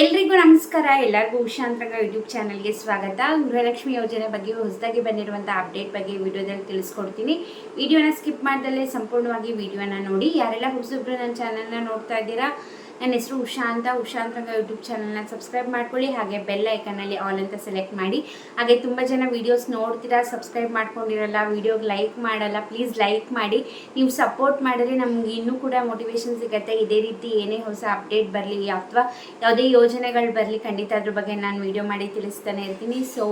ಎಲ್ರಿಗೂ ನಮಸ್ಕಾರ. ಎಲ್ಲರಿಗೂ ಉಷಾಂತರಂಗ ಯೂಟ್ಯೂಬ್ ಚಾನಲ್ಗೆ ಸ್ವಾಗತ. ಗೃಹಲಕ್ಷ್ಮಿ ಯೋಜನೆ ಬಗ್ಗೆ ಹೊಸದಾಗಿ ಬಂದಿರುವಂಥ ಅಪ್ಡೇಟ್ ಬಗ್ಗೆ ವಿಡಿಯೋದಲ್ಲಿ ತಿಳಿಸ್ಕೊಡ್ತೀನಿ. ವಿಡಿಯೋನ ಸ್ಕಿಪ್ ಮಾಡ್ದಲ್ಲೇ ಸಂಪೂರ್ಣವಾಗಿ ವಿಡಿಯೋನ ನೋಡಿ. ಯಾರೆಲ್ಲ ಹೊಸಬ್ರು ನನ್ನ ಚಾನಲ್ನ ನೋಡ್ತಾ ಇದ್ದೀರಾ, ನನ್ನ ಹೆಸರು ಉಷಾಂತರಂಗ ಯೂಟ್ಯೂಬ್ ಚಾನಲ್ನ ಸಬ್ಸ್ಕ್ರೈಬ್ ಮಾಡ್ಕೊಳ್ಳಿ. ಹಾಗೆ ಬೆಲ್ ಐಕನಲ್ಲಿ ಆಲ್ ಅಂತ ಸೆಲೆಕ್ಟ್ ಮಾಡಿ. ಹಾಗೆ ತುಂಬ ಜನ ವೀಡಿಯೋಸ್ ನೋಡ್ತೀರಾ, ಸಬ್ಸ್ಕ್ರೈಬ್ ಮಾಡ್ಕೊಂಡಿರಲ್ಲ, ವೀಡಿಯೋಗೆ ಲೈಕ್ ಮಾಡಲ್ಲ. ಪ್ಲೀಸ್ ಲೈಕ್ ಮಾಡಿ. ನೀವು ಸಪೋರ್ಟ್ ಮಾಡಿದ್ರೆ ನಮ್ಗೆ ಇನ್ನೂ ಕೂಡ ಮೋಟಿವೇಶನ್ ಸಿಗುತ್ತೆ. ಇದೇ ರೀತಿ ಏನೇ ಹೊಸ ಅಪ್ಡೇಟ್ ಬರಲಿ ಅಥವಾ ಯಾವುದೇ ಯೋಜನೆಗಳು ಬರಲಿ, ಖಂಡಿತ ಅದ್ರ ಬಗ್ಗೆ ನಾನು ವಿಡಿಯೋ ಮಾಡಿ ತಿಳಿಸ್ತಾನೆ ಇರ್ತೀನಿ. ಸೊ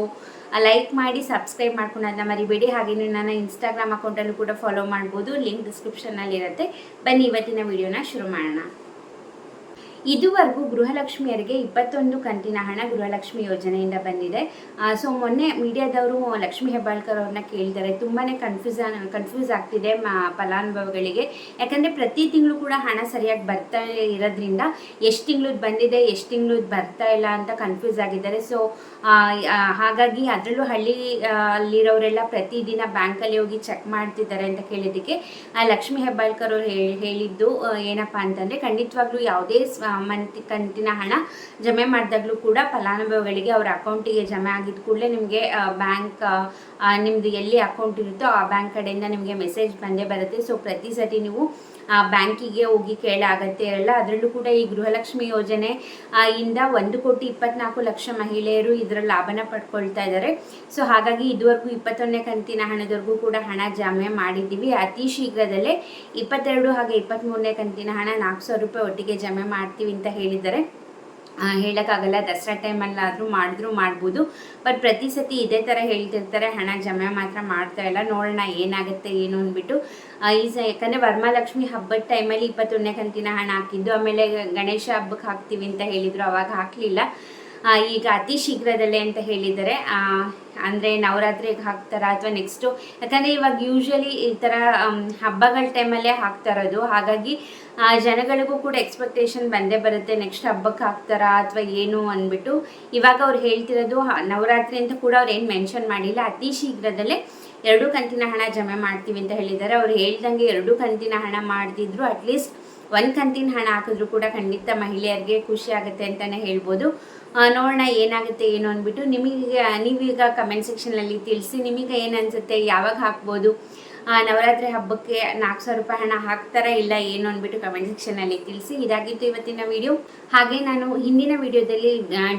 ಲೈಕ್ ಮಾಡಿ, ಸಬ್ಸ್ಕ್ರೈಬ್ ಮಾಡ್ಕೊಳ್ಳೋದನ್ನ ಮರಿಬೇಡಿ. ಹಾಗೆ ನೀವು ನನ್ನ ಇನ್ಸ್ಟಾಗ್ರಾಮ್ ಅಕೌಂಟಲ್ಲೂ ಕೂಡ ಫಾಲೋ ಮಾಡ್ಬೋದು, ಲಿಂಕ್ ಡಿಸ್ಕ್ರಿಪ್ಷನ್ನಲ್ಲಿ ಇರುತ್ತೆ. ಬನ್ನಿ ಇವತ್ತಿನ ವಿಡಿಯೋನ ಶುರು ಮಾಡೋಣ. ಇದುವರೆಗೂ ಗೃಹಲಕ್ಷ್ಮಿಯರಿಗೆ 21 ಕಂತಿನ ಹಣ ಗೃಹಲಕ್ಷ್ಮಿ ಯೋಜನೆಯಿಂದ ಬಂದಿದೆ. ಸೊ ಮೊನ್ನೆ ಮೀಡಿಯಾದವರು ಲಕ್ಷ್ಮೀ ಹೆಬ್ಬಾಳ್ಕರ್ ಅವ್ರನ್ನ ಕೇಳಿದ್ದಾರೆ. ತುಂಬಾ ಕನ್ಫ್ಯೂಸ್ ಆಗ್ತಿದೆ ಫಲಾನುಭವಿಗಳಿಗೆ. ಯಾಕಂದರೆ ಪ್ರತಿ ತಿಂಗಳು ಕೂಡ ಹಣ ಸರಿಯಾಗಿ ಬರ್ತಾ ಇರೋದ್ರಿಂದ ಎಷ್ಟು ತಿಂಗಳದ್ದು ಬಂದಿದೆ, ಎಷ್ಟು ತಿಂಗಳದ್ದು ಬರ್ತಾ ಇಲ್ಲ ಅಂತ ಕನ್ಫ್ಯೂಸ್ ಆಗಿದ್ದಾರೆ. ಸೊ ಹಾಗಾಗಿ ಅದರಲ್ಲೂ ಅಲ್ಲಿರೋರೆಲ್ಲ ಪ್ರತಿದಿನ ಬ್ಯಾಂಕಲ್ಲಿ ಹೋಗಿ ಚೆಕ್ ಮಾಡ್ತಿದ್ದಾರೆ ಅಂತ ಕೇಳಿದ್ದಕ್ಕೆ ಲಕ್ಷ್ಮೀ ಹೆಬ್ಬಾಳ್ಕರ್ ಅವರು ಹೇಳಿದ್ದು ಏನಪ್ಪ ಅಂತಂದರೆ, ಖಂಡಿತವಾಗ್ಲೂ ಯಾವುದೇ ಕಂತಿನ ಹಣ ಜಮೆ ಮಾಡಿದಾಗಲೂ ಕೂಡ ಫಲಾನುಭವಿಗಳಿಗೆ ಅವರ ಅಕೌಂಟಿಗೆ ಜಮೆ ಆಗಿದ್ದ ಕೂಡಲೇ ನಿಮಗೆ ಬ್ಯಾಂಕ್ ನಿಮ್ಮದು ಎಲ್ಲಿ ಅಕೌಂಟ್ ಇರುತ್ತೋ ಆ ಬ್ಯಾಂಕ್ ಕಡೆಯಿಂದ ನಿಮಗೆ ಮೆಸೇಜ್ ಬಂದೇ ಬರುತ್ತೆ. ಸೊ ಪ್ರತಿ ಸತಿ ನೀವು ಬ್ಯಾಂಕಿಗೆ ಹೋಗಿ ಕೇಳಾಗತ್ತೆ ಇರಲ್ಲ. ಅದರಲ್ಲೂ ಕೂಡ ಈ ಗೃಹಲಕ್ಷ್ಮಿ ಯೋಜನೆ ಇಂದ 1,24,00,000 ಮಹಿಳೆಯರು ಇದರ ಲಾಭನ ಪಡ್ಕೊಳ್ತಾ ಇದ್ದಾರೆ. ಸೊ ಹಾಗಾಗಿ ಇದುವರೆಗೂ 21ನೇ ಕಂತಿನ ಹಣದವರೆಗೂ ಕೂಡ ಹಣ ಜಮೆ ಮಾಡಿದ್ದೀವಿ. ಅತಿ ಶೀಘ್ರದಲ್ಲೇ 22 ಹಾಗೆ 23ನೇ ಕಂತಿನ ಹಣ 4,000 ರೂಪಾಯಿ ಒಟ್ಟಿಗೆ ಜಮೆ ಮಾಡ್ತೀವಿ ಅಂತ ಹೇಳಿದ್ದಾರೆ. ಹೇಳೋಕ್ಕಾಗಲ್ಲ, ದಸರಾ ಟೈಮಲ್ಲಾದರೂ ಮಾಡಿದ್ರೂ ಮಾಡ್ಬೋದು. ಬಟ್ ಪ್ರತಿ ಸತಿ ಇದೇ ಥರ ಹೇಳ್ತಿರ್ತಾರೆ, ಹಣ ಜಮೆ ಮಾತ್ರ ಮಾಡ್ತಾ ಇಲ್ಲ. ನೋಡೋಣ ಏನಾಗುತ್ತೆ ಏನು ಅಂದ್ಬಿಟ್ಟು. ಯಾಕಂದರೆ ವರಮಹಾಲಕ್ಷ್ಮಿ ಹಬ್ಬದ ಟೈಮಲ್ಲಿ 21ನೇ ಕಂತಿನ ಹಣ ಹಾಕಿದ್ದು, ಆಮೇಲೆ ಗಣೇಶ ಹಬ್ಬಕ್ಕೆ ಹಾಕ್ತೀವಿ ಅಂತ ಹೇಳಿದರು, ಅವಾಗ ಹಾಕಲಿಲ್ಲ. ಈಗ ಅತಿ ಶೀಘ್ರದಲ್ಲೇ ಅಂತ ಹೇಳಿದ್ದಾರೆ. ಅಂದರೆ ನವರಾತ್ರಿಗೆ ಹಾಕ್ತಾರಾ ಅಥವಾ ನೆಕ್ಸ್ಟು, ಯಾಕಂದರೆ ಇವಾಗ ಯೂಶ್ವಲಿ ಈ ಥರ ಹಬ್ಬಗಳ ಟೈಮಲ್ಲೇ ಹಾಕ್ತಾ ಇರೋದು. ಹಾಗಾಗಿ ಜನಗಳಿಗೂ ಕೂಡ ಎಕ್ಸ್ಪೆಕ್ಟೇಷನ್ ಬಂದೇ ಬರುತ್ತೆ, ನೆಕ್ಸ್ಟ್ ಹಬ್ಬಕ್ಕೆ ಹಾಕ್ತಾರಾ ಅಥವಾ ಏನು ಅಂದ್ಬಿಟ್ಟು. ಇವಾಗ ಅವ್ರು ಹೇಳ್ತಿರೋದು ನವರಾತ್ರಿ ಅಂತ ಕೂಡ ಅವ್ರು ಏನು ಮೆನ್ಷನ್ ಮಾಡಿಲ್ಲ. ಅತಿ ಶೀಘ್ರದಲ್ಲೇ 2 ಕಂತಿನ ಹಣ ಜಮೆ ಮಾಡ್ತೀವಿ ಅಂತ ಹೇಳಿದ್ದಾರೆ. ಅವ್ರು ಹೇಳ್ದಂಗೆ 2 ಕಂತಿನ ಹಣ ಮಾಡ್ತಿದ್ರು, ಅಟ್ಲೀಸ್ಟ್ 1 ಕಂತಿನ ಹಣ ಹಾಕಿದ್ರು ಕೂಡ ಖಂಡಿತ ಮಹಿಳೆಯರಿಗೆ ಖುಷಿ ಆಗುತ್ತೆ ಅಂತಲೇ ಹೇಳ್ಬೋದು. ನೋಡೋಣ ಏನಾಗುತ್ತೆ ಏನು ಅಂದ್ಬಿಟ್ಟು. ನೀವೀಗ ಕಮೆಂಟ್ ಸೆಕ್ಷನಲ್ಲಿ ತಿಳಿಸಿ, ನಿಮಗೆ ಏನು ಅನಿಸುತ್ತೆ, ಯಾವಾಗ ಹಾಕ್ಬೋದು, ನವರಾತ್ರಿ ಹಬ್ಬಕ್ಕೆ 4,000 ರೂಪಾಯಿ ಹಣ ಹಾಕ್ತಾರಾ ಇಲ್ಲ ಏನು ಅಂದ್ಬಿಟ್ಟು ಕಮೆಂಟ್ ಸೆಕ್ಷನಲ್ಲಿ ತಿಳಿಸಿ. ಇದಾಗಿತ್ತು ಇವತ್ತಿನ ವಿಡಿಯೋ. ಹಾಗೆ ನಾನು ಹಿಂದಿನ ವಿಡಿಯೋದಲ್ಲಿ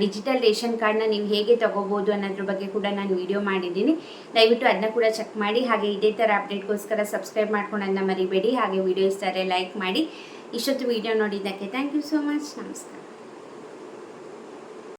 ಡಿಜಿಟಲ್ ರೇಷನ್ ಕಾರ್ಡ್ನ ನೀವು ಹೇಗೆ ತಗೋಬೋದು ಅನ್ನೋದ್ರ ಬಗ್ಗೆ ಕೂಡ ನಾನು ವಿಡಿಯೋ ಮಾಡಿದ್ದೀನಿ. ದಯವಿಟ್ಟು ಅದನ್ನ ಕೂಡ ಚೆಕ್ ಮಾಡಿ. ಹಾಗೆ ಇದೇ ಥರ ಅಪ್ಡೇಟ್ಗೋಸ್ಕರ ಸಬ್ಸ್ಕ್ರೈಬ್ ಮಾಡ್ಕೊಳ್ಳೋದನ್ನ ಮರಿಬೇಡಿ. ಹಾಗೆ ವಿಡಿಯೋ ಇಷ್ಟ ಆದರೆ ಲೈಕ್ ಮಾಡಿ. ಇಷ್ಟೊತ್ತು ವಿಡಿಯೋ ನೋಡಿದ್ದಕ್ಕೆ ಥ್ಯಾಂಕ್ ಯು ಸೋ ಮಚ್. ನಮಸ್ಕಾರ.